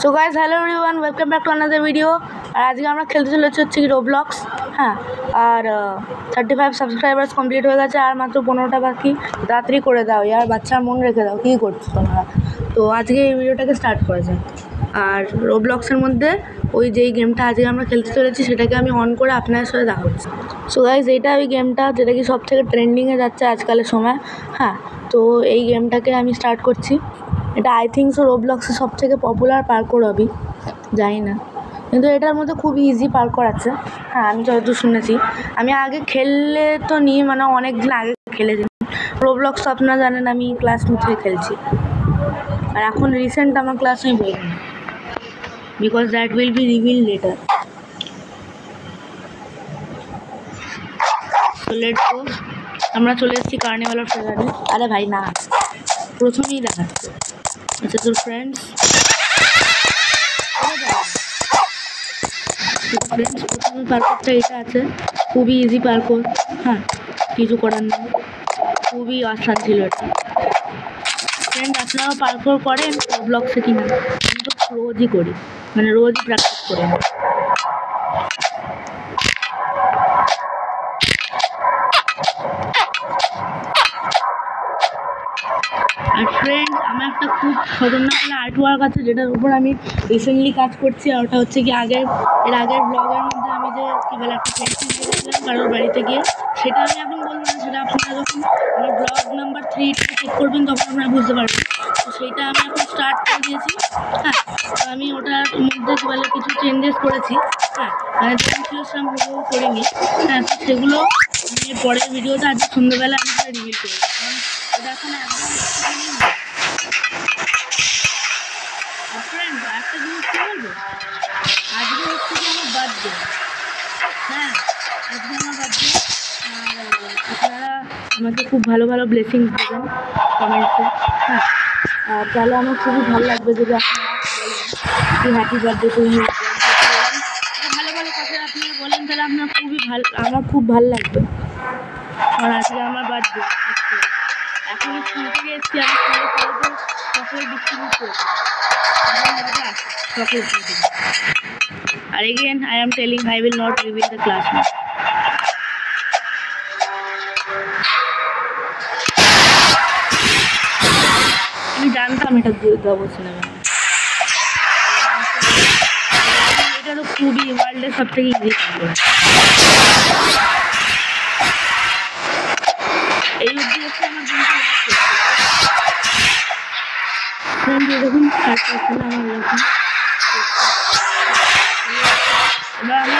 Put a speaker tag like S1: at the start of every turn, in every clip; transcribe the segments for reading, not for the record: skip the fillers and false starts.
S1: So guys, hello everyone, welcome back to another video. আর আজকে আমরা খেলতে চলেছি হচ্ছে কি রোবলক্স। হ্যাঁ, আর 35 সাবস্ক্রাইবার্স কমপ্লিট হয়ে গেছে, আর মাত্র 15টা বাকি। তাড়াতাড়ি করে দাও ইয়ার, বাচ্চার মন রেখে দাও, কী করছো তোমরা? তো আজকে এই ভিডিওটাকে স্টার্ট করা যাক। আর রোবলক্সের মধ্যে ওই যেই গেমটা আজকে আমরা খেলতে চলেছি সেটাকে আমি অন করে আপনাদের সাথে দেখাচ্ছি। সো গাইস, এইটা ওই গেমটা যেটা কি সব থেকে ট্রেন্ডিংয়ে যাচ্ছে আজকালের সময়। হ্যাঁ, তো এই গেমটাকে আমি স্টার্ট করছি। এটা আই থিঙ্ক সো রোবলক্সের সবথেকে পপুলার পার্কোর হবি, জানি না, কিন্তু এটার মধ্যে খুব ইজি পার্কোর আছে। হ্যাঁ, আমি যতদূর শুনেছি, আমি আগে খেললে তো নিয়ে মানে অনেক দিন আগে খেলেছি রোবলক্স, তো আপনারা জানেন আমি ক্লাস 2 থেকে খেলছি। আর এখন রিসেন্ট আমার ক্লাস আমি বলবো না, because that will be reveal letter. So let's go. আমরা চলে এসেছি কার্নিভাল অফ টেরারে। আরে ভাই না, প্রথমেই দেখাচ্ছে। আচ্ছা, তোর ফ্রেন্ডস প্রথমে পার্করটা এটা আছে, খুবই ইজি পার্কর। হ্যাঁ, কিছু করার নেই, খুবই আসান ছিল এটা। ফ্রেন্ড, আপনারাও পার্কর করেন রোবলক্সে কিনা? আমি তো রোজই করি, মানে রোজই প্র্যাকটিস করি। আর ফ্রেন্ড, আমার একটা খুব খতরনাক আর্ট ওয়ার্ক আছে যেটার উপর আমি রিসেন্টলি কাজ করছি। আর ওটা হচ্ছে কি এর আগের ব্লগের মধ্যে আমি যে কী বলে একটা পেন্টিং করেছিলাম কারোর বাড়িতে গিয়ে, সেটা আমি এখন বলবো না, সেটা আপনারা যখন আমার ব্লগ নাম্বার 3 চেক করবেন তখন আপনারা বুঝতে পারবেন। তো সেইটা আমি এখন স্টার্ট করে দিয়েছি। হ্যাঁ, তো আমি ওটার মধ্যে কী বলে কিছু চেঞ্জেস করেছি। হ্যাঁ, মানে যেমন ছিল সেরকম হুবহু করিনি। হ্যাঁ, তো সেগুলো আমি পরের ভিডিওতে আজকে সন্ধ্যাবেলা আমি সেটা রিভিল করবো, কারণ এটা এখন একদম ফ্রেন্ড। একটা জিনিস কী বলবো, আজকে হচ্ছে কি আমার বার্থডে। হ্যাঁ, আজকে আমার বার্থডে। আর আপনারা আমাকে খুব ভালো ভালো ব্লেসিংস দেবেন কমেন্টসে। হ্যাঁ, আর তাহলে আমার খুবই ভালো লাগবে যদি আপনারা বলেন কি হ্যাপি বার্থডে টু ইউ, ভালো ভালো কথা আপনারা বলেন, তাহলে আপনার আমার খুব ভালো লাগবে। আর আজকে আমার বার্থডে, এখন স্কুল থেকে এসেছি, আমি স্কুলে চকলেট ডিস্ট্রিবিউট করেছি। আর again I am telling I will not reveal the class now. আমি জানতাম এটা দেবো সিনেমা। এটা তো খুবই ওয়ার্ল্ডের সব থেকে ইজি। এই অবধি হচ্ছে আমার যেরকম কাজ করছে না আমার এরকম। এবার আমি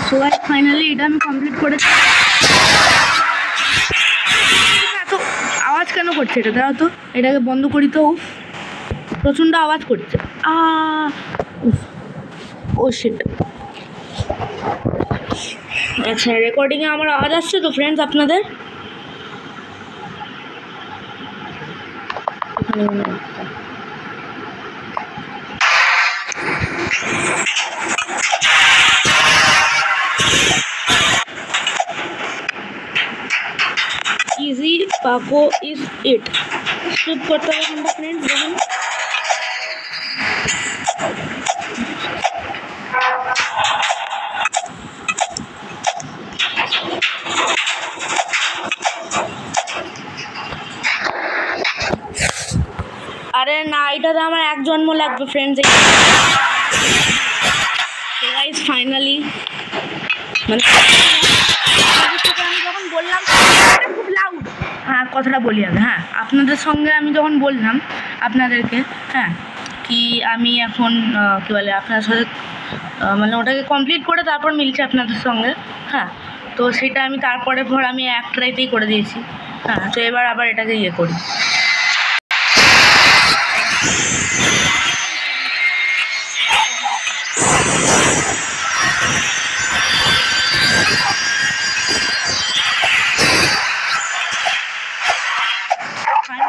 S1: সবাই ফাইনালি এটা আমি কমপ্লিট করেছি। এত আওয়াজ কেন করছে এটা? দাঁড়াও তো, এটাকে বন্ধ করি তো। প্রচণ্ড আওয়াজ করছে। Oh shit. আচ্ছা, রেকর্ডিংয়ে আমার আওয়াজ আসছে তো ফ্রেন্ডস আপনাদের? ইজি পাকো ইজ ইট। স্কিপ করতে হবে কিন্তু ফ্রেন্ডস, দেখুন। আরে না, এটাতে আমার এক জন্ম লাগবে ফ্রেন্ডস। গাইস ফাইনালি মানে আমি যখন বললাম খুব লাউড, হ্যাঁ কথাটা বলি আগে। হ্যাঁ, আপনাদের সঙ্গে আমি যখন বললাম আপনাদেরকে, হ্যাঁ, কি আমি এখন কী বলে আপনার সাথে মানে ওটাকে কমপ্লিট করে তারপর মিলছে আপনাদের সঙ্গে। হ্যাঁ, তো সেটা আমি তারপরে আমি এক ট্রাইতেই করে দিয়েছি। হ্যাঁ, তো এবার আবার এটাকে ইয়ে করি।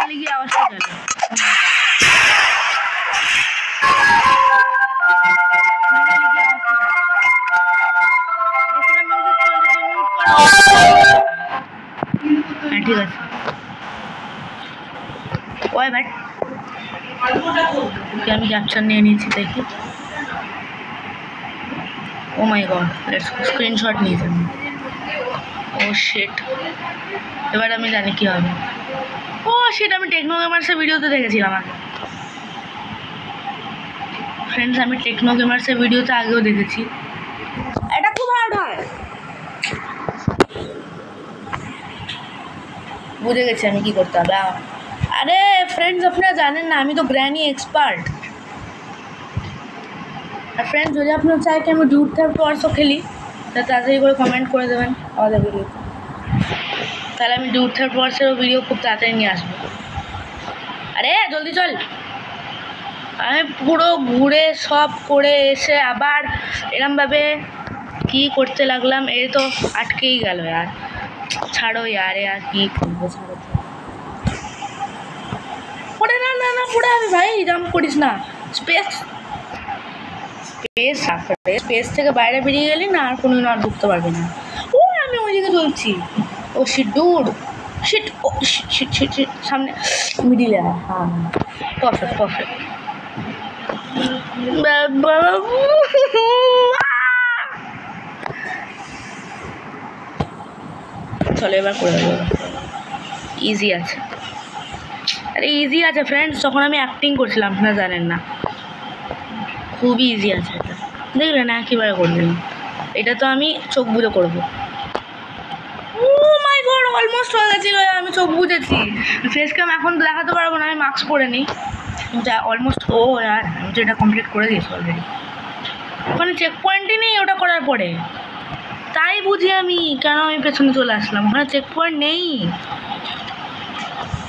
S1: খালি গিয়ে আওয়াজটা চলে। ঠিক আছে ওই ব্যাট আমি ক্যাপচার নিয়ে নিয়েছি দেখি। ও মাই গড, লেটস স্ক্রিনশট নিয়েছি আমি। ও শিট, এবার আমি জানি কি হবে। ও শিট, আমি টেকনো গেমার্সের ভিডিওতে দেখেছিলাম আগে। ফ্রেন্ডস, আমি টেকনো গেমার্সের ভিডিওতে আগেও দেখেছি। এটা খুব হার্ড হয়। বুঝে গেছি আমি কি করতে হবে। আরে ফ্রেন্ডস, আপনারা জানেন না আমি তো গ্র্যানি এক্সপার্ট। আর ফ্রেন্ডস, যদি আপনারা চাই কি আমি ডুড থ্যাপ ওয়ার্সও খেলি, তা তাড়াতাড়ি করে কমেন্ট করে দেবেন আমাদের ভিডিওতে। তাহলে আমি ডুড থ্যাপ ওয়ার্সেরও ভিডিও খুব তাড়াতাড়ি নিয়ে আসবো। আরে জলদি চল। আমি পুরো ঘুরে সব করে এসে আবার এরমভাবে কি করতে লাগলাম, এ তো আটকেই গেল। यार ছাড়ো यार, यार কি করবো, ছাড়ো। পড়ে না না না পড়ে আমি ভাই, জাম্প করিস না। স্পেস স্পেস স্পেস থেকে বাইরে বেরিয়ে গেলি না, আর কোনোদিন আর ঢুকতে পারবি না। ও আমি ওইদিকে চলছি। ও শিট ডুড, শিট, ও শিট শিট শিট, সামনে মিডিলে। হ্যাঁ পারফেক্ট পারফেক্ট। চলো এবার করে দেবো। ইজি আছে, আরে ইজি আছে ফ্রেন্ডস। তখন আমি অ্যাক্টিং করছিলাম, আপনারা জানেন না। খুবই ইজি আছে এটা, দেখলেন একেবারে করবেন। এটা তো আমি চোখ বুঝে করবো। ও মাই গড, অলমোস্ট হয়ে গেছিল। আমি চোখ বুঝেছি। ফেস ক্যাম এখন দেখাতে পারবো না, আমি মাস্ক পরে নিই। অলমোস্ট ও यार, আমি তো এটা কমপ্লিট করে দিয়েছি অলরেডি। ওখানে চেক পয়েন্টই নেই ওটা করার পরে, তাই বুঝি আমি কেন আমি পেছনে চলে আসলাম। ওখানে চেক পয়েন্ট নেই,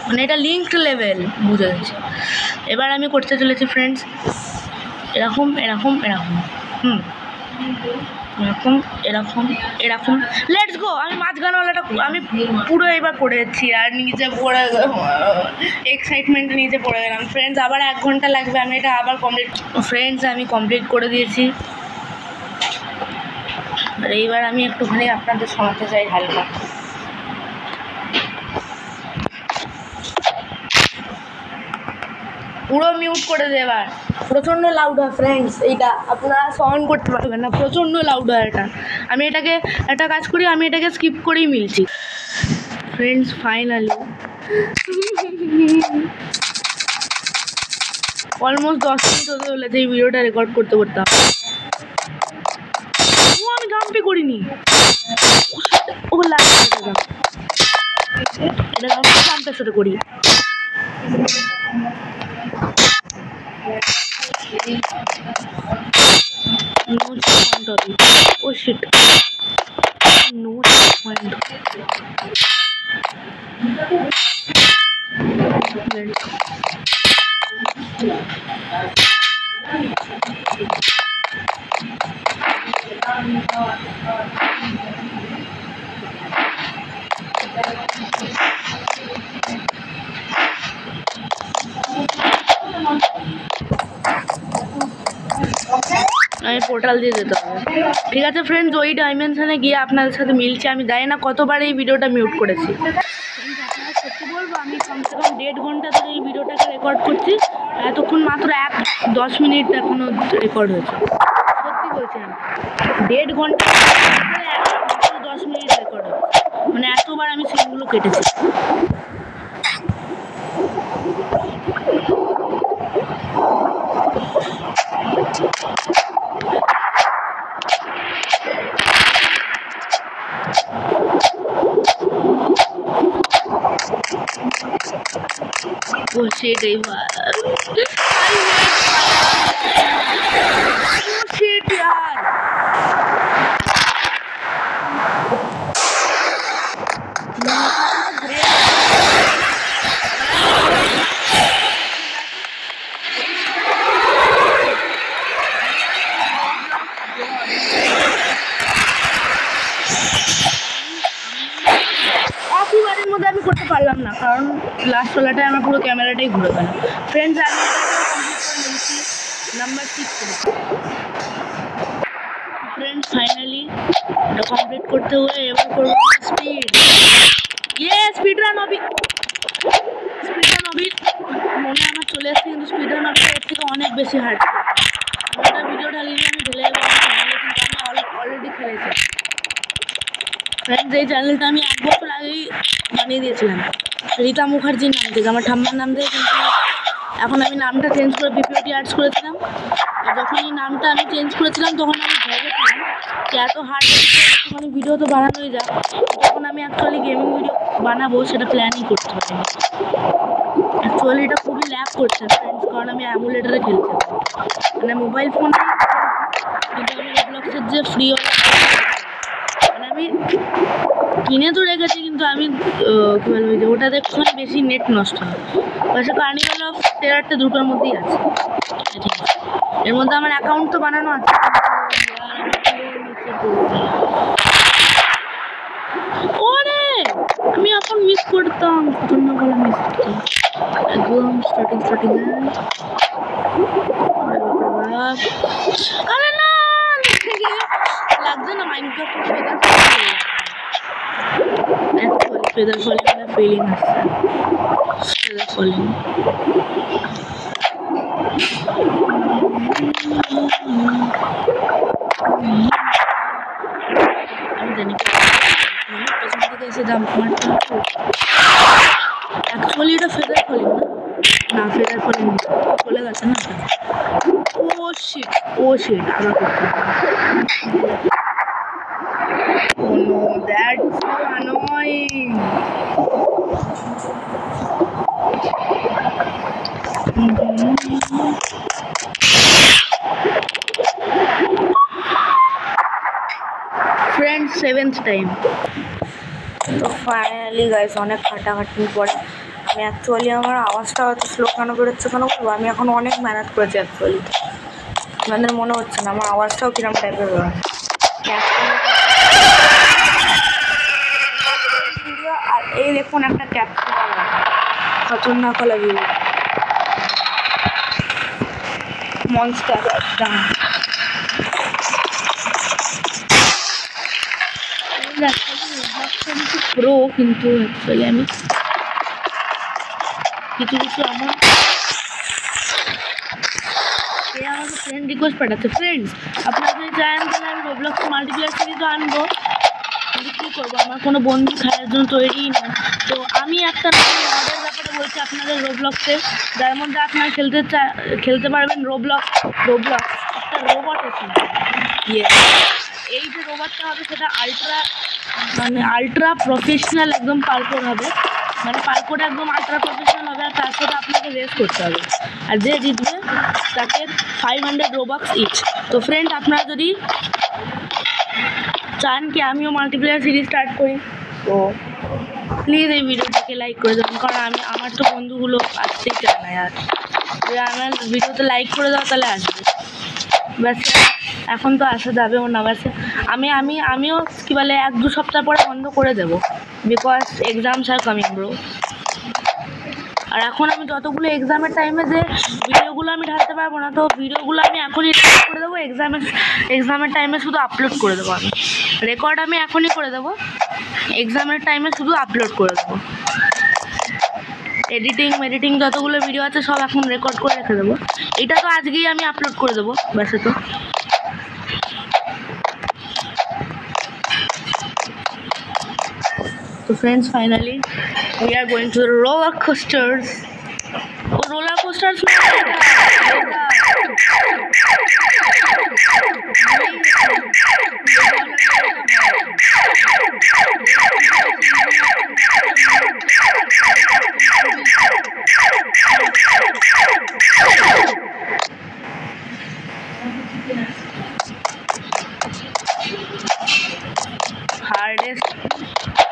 S1: মানে এটা লিঙ্কড লেভেল, বুঝে গেছি। এবার আমি করতে চলেছি ফ্রেন্ডস এরকম এরকম এরকম, এরকম এরকম এরকম। Let's go. আমি মাঝখানওয়ালাটা আমি পুরো এবার করেছি, আর নিচে পড়ে এক্সাইটমেন্টে নিচে পড়ে গেলাম। ফ্রেন্ডস আবার 1 ঘন্টা লাগবে, আমি এটা আবার কমপ্লিট। ফ্রেন্ডস আমি কমপ্লিট করে দিয়েছি। আর এইবার আমি একটুখানি আপনাদের শোনাতে চাই হালকা। পুরো মিউট করে দে এবার। প্রচণ্ড লাউড হয় ফ্রেন্ডস, এইটা আপনারা সাউন্ড করতে পারবেন না, প্রচণ্ড লাউড হয় এটা। আমি এটাকে একটা কাজ করি, আমি এটাকে স্কিপ করেই মিলছি। ফ্রেন্ডস ফাইনালি অলমোস্ট 10 মিনিট হতে চলেছে এই ভিডিওটা রেকর্ড করতে করতে। ও আমি জাম্পই করিনি। ও লাগছে এটা জাম্পের সাথে করি। No checkpoint on it. Oh shit. No checkpoint. আমি পোর্টাল দিয়ে যেতে হবে। ঠিক আছে ফ্রেন্ডস, ওই ডাইমেনশনে গিয়ে আপনাদের সাথে মিলছে। আমি জানি না কতবার এই ভিডিওটা মিউট করেছি। আপনারা সত্যি বলবো, আমি কমসে কম 1.5 ঘন্টা ধরে এই ভিডিওটাকে রেকর্ড করছি। এতক্ষণ মাত্র 10 মিনিট এখনও রেকর্ড হয়েছে। সত্যি বলছি আমি 1.5 ঘন্টা 10 মিনিট রেকর্ড হয়েছে, মানে এতবার আমি সিনগুলো কেটেছি। Oh shit, यार। काफी बारे কিছুক্ষণের মধ্যে আমি করতে পারলাম না, কারণ লাস্ট ওলাটায় আমার পুরো ক্যামেরাটাই ঘুরে গেল। ফ্রেন্ডস আমি নাম্বার 6 করেছি। ফ্রেন্ডস ফাইনালি এটা কমপ্লিট করতে হলে এবার করবো স্পিড। স্পিড রান হবে, মনে আমার চলে এসেছে, কিন্তু স্পিড রান হবে এর থেকে অনেক বেশি হার্ড। আমার ভিডিওটা নিয়ে আমি ঢেলে যাবো কিন্তু আমি অলরেডি খেলেছি। ফ্রেন্ডস এই চ্যানেলটা আমি 1 বছর আগেই বানিয়ে দিয়েছিলাম রীতা মুখার্জির নাম থেকে, আমার ঠাম্মার নাম থেকে, কিন্তু এখন আমি নামটা চেঞ্জ করে বিপিওটি আর্টস করেছিলাম। আর যখন এই নামটা আমি চেঞ্জ করেছিলাম তখন আমি ভেবেছিলাম যে এত হার্ড একটুখানি ভিডিও তো বানানোই যাক, যখন আমি অ্যাকচুয়ালি গেমিং ভিডিও বানাবো সেটা প্ল্যানই করতে পারিনি। অ্যাকচুয়ালি এটা খুবই ল্যাগ করছে ফ্রেন্ডস, কারণ আমি এমুলেটারে খেলছি, মানে মোবাইল ফোনে, কিন্তু আমি রোবলক্সের যে ফ্রি মানে আমি কিনে তো রেখেছি, কিন্তু আমি কী বলবো যে ওটাতে একটুখানি বেশি নেট নষ্ট হয়। পাশে কার্নিভাল অফ টেরারটা দুটোর মধ্যেই আছে, এর মধ্যে আমার অ্যাকাউন্ট তো বানানো আছে। ওরে আমি এখন মিস করতাম, খতরনাক করে মিস করতাম একদম স্টার্টিং আরে না লাগছে না মাইনক্রাফট ফেদার ফলিং ফিলিং আসছে, ফেদার ফলিং। আমি জানি পেছন থেকে এসে জাম্প মারতে, অ্যাকচুয়ালি এটা ফেদার ফলিং না, ফেদার ফলিং চলে গেছে না। ও শিট আবার করতে হবে। Oh no, that's so annoying. Friends, 7th time. তো ফাইনালি গাইস অনেক খাটাখাটির পরে আমি অ্যাকচুয়ালি আমার আওয়াজটা হয়তো স্লো কেন বেরোচ্ছে কেন বলবো, আমি এখন অনেক মেহনত করেছি অ্যাকচুয়ালি, আপনাদের মনে হচ্ছে না আমার আওয়াজটাও কিরম টাইপের বেরোয়। আর এই দেখুন একটা ক্যাপচার খতরনাক ভিউ মনস্টার একদম। প্রো, কিন্তু অ্যাকচুয়ালি আমি কিছু আমার আমাকে ফ্রেন্ড রিকোয়েস্ট পাঠাচ্ছে। ফ্রেন্ডস আপনারা যদি চান তাহলে আমি রোবলক্স মাল্টিপ্লেয়ার সিরিজও আনবো, কিন্তু কী করবো আমার কোনো বন্ধু খেলার জন্য তৈরিই নয়। তো আমি একটা মডের ব্যাপারে বলছি আপনাদের রোবলক্সের, যার মধ্যে আপনারা খেলতে পারবেন রোবলক্স একটা রোবট আছে। এই যে রোবটটা হবে সেটা আলট্রা প্রফেশনাল একদম পার্কোর হবে, মানে পার্কোর একদম আলট্রা প্রফেশনাল হবে, আর তার সাথে আপনাকে রেস করতে হবে, আর যে জিতবে তাকে 500 রোবক্স ইচ। তো ফ্রেন্ড আপনারা যদি চান কি আমিও মাল্টিপ্লেয়ার সিরিজ স্টার্ট করি, তো প্লিজ এই ভিডিওটাকে লাইক করে দেবেন, কারণ আমার তো বন্ধুগুলো আসতেই চায় না। আর যদি আমার ভিডিওতে লাইক করে দাও তাহলে আসবে, ব্যাস এখন তো আসা যাবেও না। ব্যাস আমিও কী বলে 1-2 সপ্তাহ পরে বন্ধ করে দেবো, because exams are coming bro. আর এখন আমি যতগুলো এক্সামের টাইমে যে ভিডিওগুলো আমি ঢালতে পারবো না, তো ভিডিওগুলো আমি এখনই রেকর্ড করে দেবো, এক্সামের টাইমে শুধু আপলোড করে দেবো। আমি রেকর্ড আমি এখনই করে দেবো, এক্সামের টাইমে শুধু আপলোড করে দেবো। এডিটিং যতগুলো ভিডিও আছে সব এখন রেকর্ড করে রেখে দেবো, এটা তো আজকেই আমি আপলোড করে দেবো ব্যাসে। তো So friends, finally we are going to the roller coasters. Oh, roller coasters!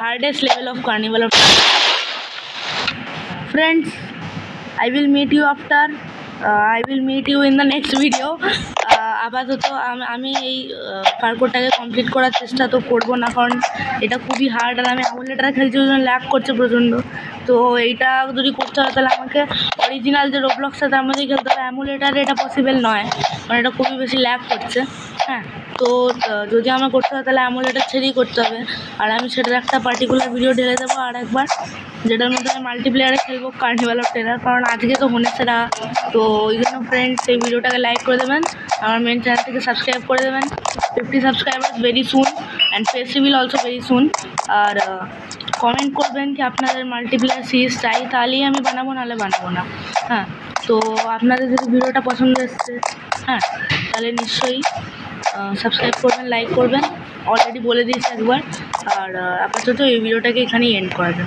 S1: Hardest level of Carnival of Terror. Friends, I will meet you in the next video. আপাতত আমি এই পার্কোরটাকে কমপ্লিট করার চেষ্টা তো করবো না, কারণ এটা খুবই হার্ড আর আমি এমুলেটারে খেলছি ওই জন্য ল্যাগ করছে প্রচণ্ড। তো এইটা যদি করতে হয় তাহলে আমাকে অরিজিনাল যে রোবলক্সটা তার মধ্যেই খেলতে হবে, এমুলেটারে এটা পসিবল নয়, কারণ এটা খুবই বেশি ল্যাগ করছে। হ্যাঁ, তো যদি আমার করতে হয় তাহলে এমুলেটার ছেড়েই করতে হবে, আর আমি সেটার একটা পার্টিকুলার ভিডিও ঢেলে দেবো আর একবার, যেটার মধ্যে আমি মাল্টিপ্লেয়ারে খেলবো কার্নিভাল অফ টেরার, কারণ আজকে তো হনেছেরা। তো ওই জন্য ফ্রেন্ডস এই ভিডিওটাকে লাইক করে দেবেন, আমার মেন চ্যানেলটিকে সাবস্ক্রাইব করে দেবেন। 50 subscribers very soon and face reveal also very soon. আর কমেন্ট করবেন কি আপনাদের মাল্টিপ্লেয়ার সিরিজ চাই, তাহলেই আমি বানাবো, নাহলে বানাবো না। হ্যাঁ, তো আপনাদের যদি ভিডিওটা পছন্দ এসছে, হ্যাঁ, তাহলে নিশ্চয়ই সাবস্ক্রাইব করবেন, লাইক করবেন, অলরেডি বলে দিয়েছি একবার। আর আপাতত এই ভিডিওটাকে এখানেই এন্ড করা যাবে।